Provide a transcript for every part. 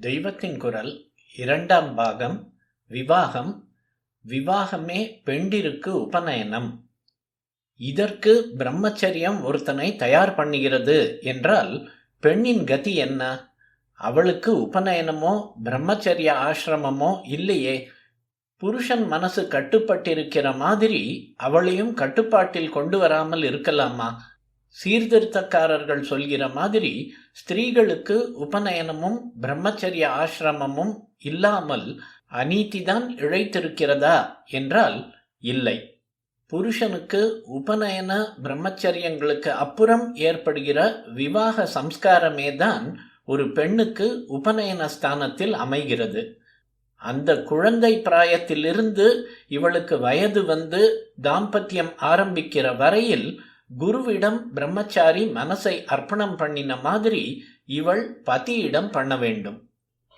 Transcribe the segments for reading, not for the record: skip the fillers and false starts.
தெய்வத்தின் குரல் இரண்டாம் பாகம். விவாகம். விவாகமே பெண்டிருக்கு உபநயனம். இதற்கு பிரம்மச்சரியம் ஒருத்தனை தயார் பண்ணுகிறது என்றால் பெண்ணின் கதி என்ன? அவளுக்கு உபநயனமோ பிரம்மச்சரிய ஆசிரமமோ இல்லையே. புருஷன் மனசு கட்டுப்பட்டிருக்கிற மாதிரி அவளையும் கட்டுப்பாட்டில் கொண்டு வராமல் இருக்கலாமா? சீர்திருத்தக்காரர்கள் சொல்கிற மாதிரி ஸ்திரீகளுக்கு உபநயனமும் பிரம்மச்சரிய ஆசிரமமும் இல்லாமல் அநீதிதான் இழைத்திருக்கிறதா என்றால் இல்லை. புருஷனுக்கு உபநயன பிரம்மச்சரியங்களுக்கு அப்புறம் ஏற்படுகிற விவாக சம்ஸ்காரமே தான் ஒரு பெண்ணுக்கு உபநயன ஸ்தானத்தில் அமைகிறது. அந்த குழந்தை பிராயத்திலிருந்து இவளுக்கு வயது வந்து தாம்பத்தியம் ஆரம்பிக்கிற வரையில் குருவிடம் பிரம்மச்சாரி மனசை அர்ப்பணம் பண்ணின மாதிரி இவள் பதியிடம் பண்ண வேண்டும்.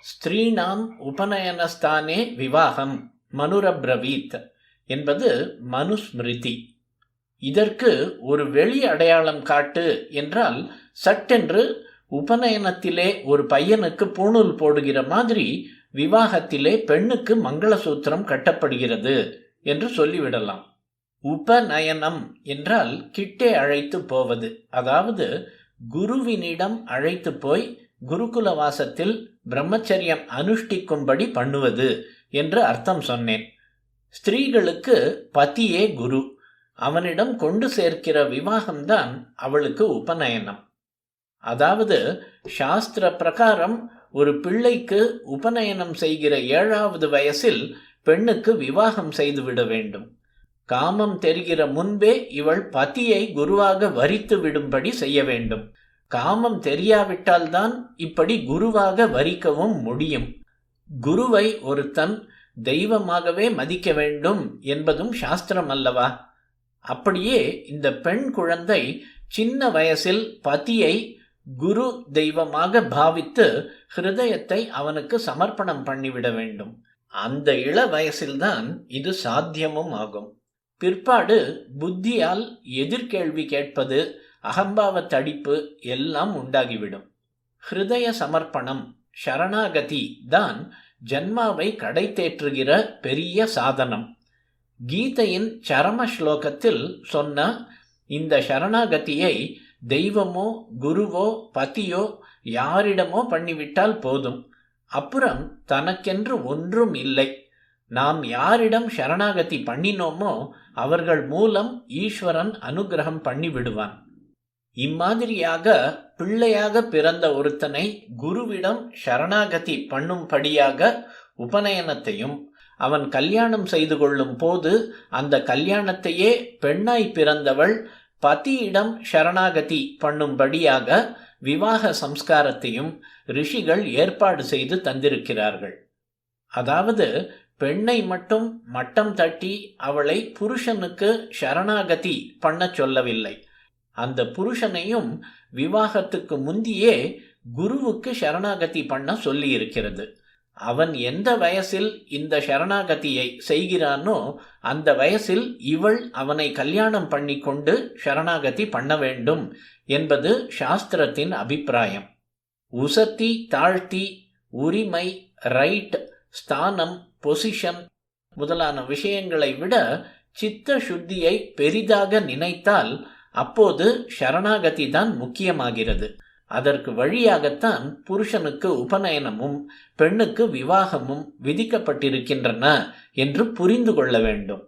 ஸ்திரீனாம் உபநயனஸ்தானே விவாகம் மனுரப்ரவீத் என்பது மனுஸ்மிருதி. இதற்கு ஒரு வெளி அடையாளம் காட்டு என்றால் சட்டென்று உபநயனத்திலே ஒரு பையனுக்கு பூணூல் போடுகிற மாதிரி விவாகத்திலே பெண்ணுக்கு மங்களசூத்திரம் கட்டப்படுகிறது என்று சொல்லிவிடலாம். உபநயனம் என்றால் கிட்டே அழைத்து போவது, அதாவது குருவினிடம் அழைத்து போய் குருகுல வாசத்தில் பிரம்மச்சரியம் அனுஷ்டிக்கும்படி பண்ணுவது என்று அர்த்தம் சொன்னேன். ஸ்திரீகளுக்கு பதியே குரு, அவனிடம் கொண்டு சேர்க்கிற விவாகம்தான் அவளுக்கு உபநயனம். அதாவது சாஸ்திர பிரகாரம் ஒரு பிள்ளைக்கு உபநயனம் செய்கிற 7வது வயசில் பெண்ணுக்கு விவாகம் செய்துவிட வேண்டும். காமம் தெரிகிற முன்பே இவள் பதியை குருவாக வரித்து விடும்படி செய்ய வேண்டும். காமம் தெரியாவிட்டால்தான் இப்படி குருவாக வரிக்கவும் முடியும். குருவை ஒருத்தன் தெய்வமாகவே மதிக்க வேண்டும் என்பதும் சாஸ்திரம் அல்லவா? அப்படியே இந்த பெண் குழந்தை சின்ன வயசில் பதியை குரு தெய்வமாக பாவித்து ஹிருதயத்தை அவனுக்கு சமர்ப்பணம் பண்ணிவிட வேண்டும். அந்த இள வயசில்தான் இது சாத்தியமும் ஆகும். பிற்பாடு புத்தியால் எதிர்கேள்வி கேட்பது, அகம்பாவ தடிப்பு எல்லாம் உண்டாகிவிடும். ஹிருதய சமர்ப்பணம், சரணாகதி தான் ஜன்மாவை கடை தேற்றுகிற பெரிய சாதனம். கீதையின் சரம ஸ்லோகத்தில் சொன்ன இந்த சரணாகதியை தெய்வமோ குருவோ பதியோ யாரிடமோ பண்ணிவிட்டால் போதும். அப்புறம் தனக்கென்று ஒன்றும் இல்லை. நாம் யாரிடம் சரணாகதி பண்ணினோமோ அவர்கள் மூலம் ஈஸ்வரன் அனுகிரகம் பண்ணி விடுவான். இம்மாதிரியாக பிள்ளையாக பிறந்த ஒருத்தனை குருவிடம் சரணாகதி பண்ணும்படியாக உபநயனத்தையும் அவன் கல்யாணம் செய்து கொள்ளும் போது அந்த கல்யாணத்தையே பெண்ணாய் பிறந்தவள் பதியிடம் சரணாகதி பண்ணும்படியாக விவாக சம்ஸ்காரத்தையும் ரிஷிகள் ஏற்பாடு செய்து தந்திருக்கிறார்கள். அதாவது பெண்ணை மட்டும் மட்டம் தட்டி அவளை புருஷனுக்கு சரணாகதி பண்ண சொல்லவில்லை. அந்த புருஷனையும் விவாகத்துக்கு முந்தியே குருவுக்கு சரணாகதி பண்ண சொல்லி இருக்கிறது. அவன் எந்த வயசில் இந்த சரணாகதியை செய்கிறானோ அந்த வயசில் இவள் அவனை கல்யாணம் பண்ணி கொண்டு சரணாகதி பண்ண வேண்டும் என்பது சாஸ்திரத்தின் அபிப்பிராயம். உசத்தி, தாழ்த்தி, உரிமை, ரைட், ஸ்தானம், பொசிஷன் முதலான விஷயங்களை விட சித்த சுத்தியை பெரிதாக நினைத்தால் அப்போது சரணாகதி தான் முக்கியமாகிறது. அதற்கு வழியாகத்தான் புருஷனுக்கு உபநயனமும் பெண்ணுக்கு விவாகமும் விதிக்கப்பட்டிருக்கின்றன என்று புரிந்து கொள்ள வேண்டும்.